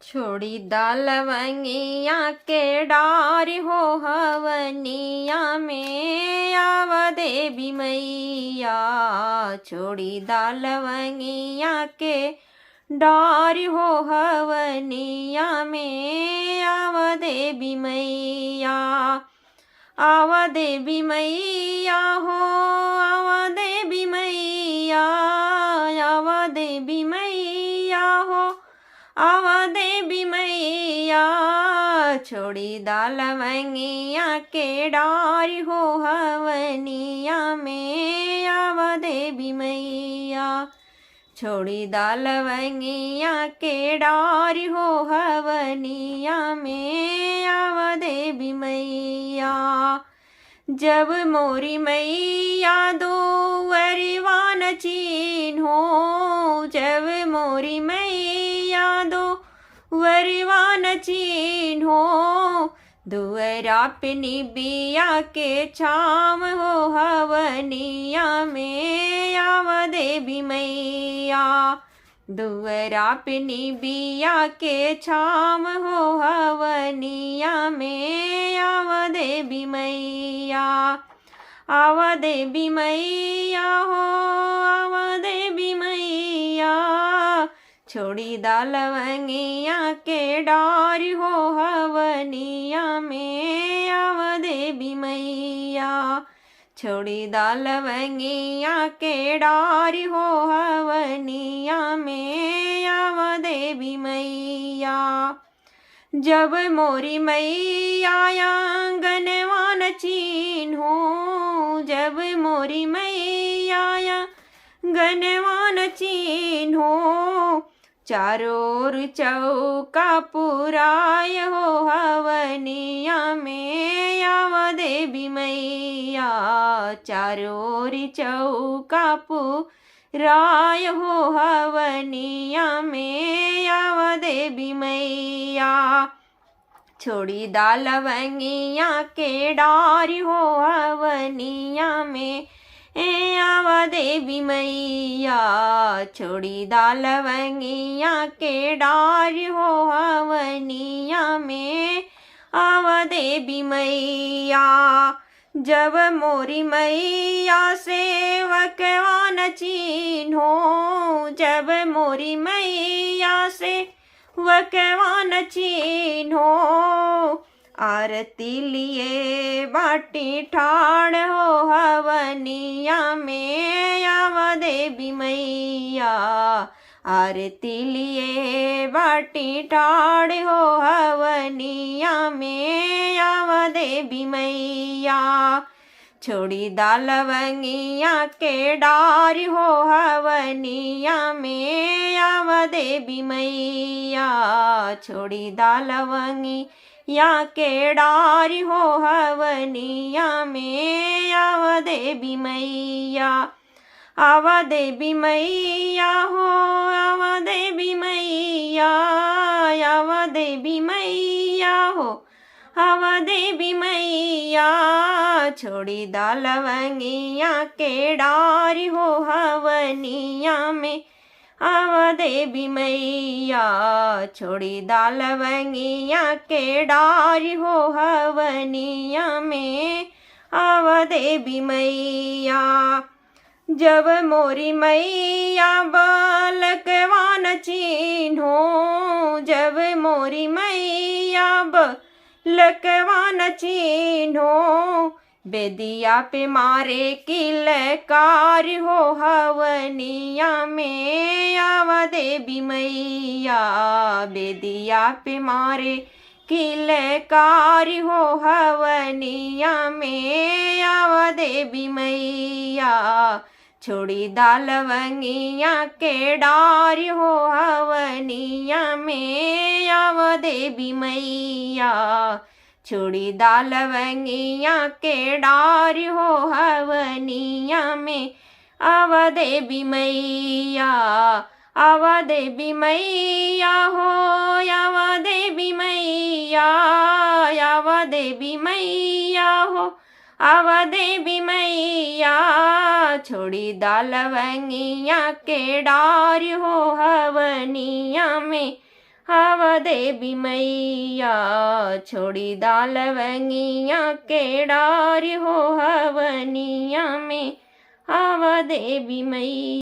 छोड़ी दाल लवंगिया के डार हो हवनिया में आव देवी मैया। छोड़ी दाल लवंगिया के डार हो हवनिया में आव देवी मैया। आव देवी मैया हो आव देवी मैया। आव देवी मैया हो आव देवी मैया। छोड़ी दाल लवंगिया के डार हो हवनिया में आव देवी मैया। छोड़ी दाल लवंगिया के डार हो हवनिया में आव देवी मैया। जब मोरी मैया दो वरिवान चिन्हो। जब मोरी मैया दो वरिवान चिन्हो। दुअरा पे निबिया के छाम हो हवनिया में आव देवी मैया। दुअरा पे निबिया के छाम हो हवनिया में आव देवी मैया। आव देवी मैया हो आव देवी मैया। छोड़ी दाल लवंगिया के डार हो हवनिया में आव देवी मैया। छोड़ी दाल लवंगिया के डार हो हवनिया में आव देवी मैया। जब मोरी मैया आंगनवान चिन्हो। जब मोरी मैया आंगनवान चिन्हो। चारों ओर चौका पुराय हो हवनिया में आव देवी मैया। चारों ओर चौका पुराय हो हवनिया में आव देवी मैया। छोड़ी दाल लवंगिया के डार हो हवनिया में आव देवी मैया। छोड़ी दाल लवंगिया के डार हो हवनिया में आव देवी मैया। जब मोरी मैया सेवकवान चिन्हो। जब मोरी मैया सेवकवान चिन्हो। आरती लिए बाटी ठाड़ हो हवनिया में आव देवी मैया। आरती लिए बाटी ठाड़ हो हवनिया में आव देवी मैया। छोड़ी दाल लवंगिया के डार हो हवनिया में आव देवी मैया। छोड़ी दाल लवंगिया के डार हो हवनिया में आव देवी मैया। आव देवी मैया हो आव देवी मैया। आव देवी मैया हो आव देवी मैया। छोड़ी दाल लवंगिया के डार हो हवनिया में आव देवी मैया। छोड़ी दाल लवंगिया के डार हो हवनिया में आव देवी मैया। जब मोरी मैया बालकवान चिन्हो। जब मोरी मैया बालकवान चिन्हो। बेदिया पे मारे किलकार हो हवनिया में आव देवी मैया। बेदिया पे मारे किलकार हो हवनिया में आव देवी मैया। छोड़ी दाल लवंगिया के डार हो हवनिया में आव देवी मैया। छोड़ी दाल लवंगिया के डार हो हवनिया में आव देवी मैया। आव देवी मैया हो आव देवी मैया। आव देवी मैया हो आव देवी मैया। छोड़ी दाल लवंगिया के डार हो हवनिया में हव देवी मैया छोड़ी दाल लवंगिया के डार हो हवनिया में हव देवी मैया।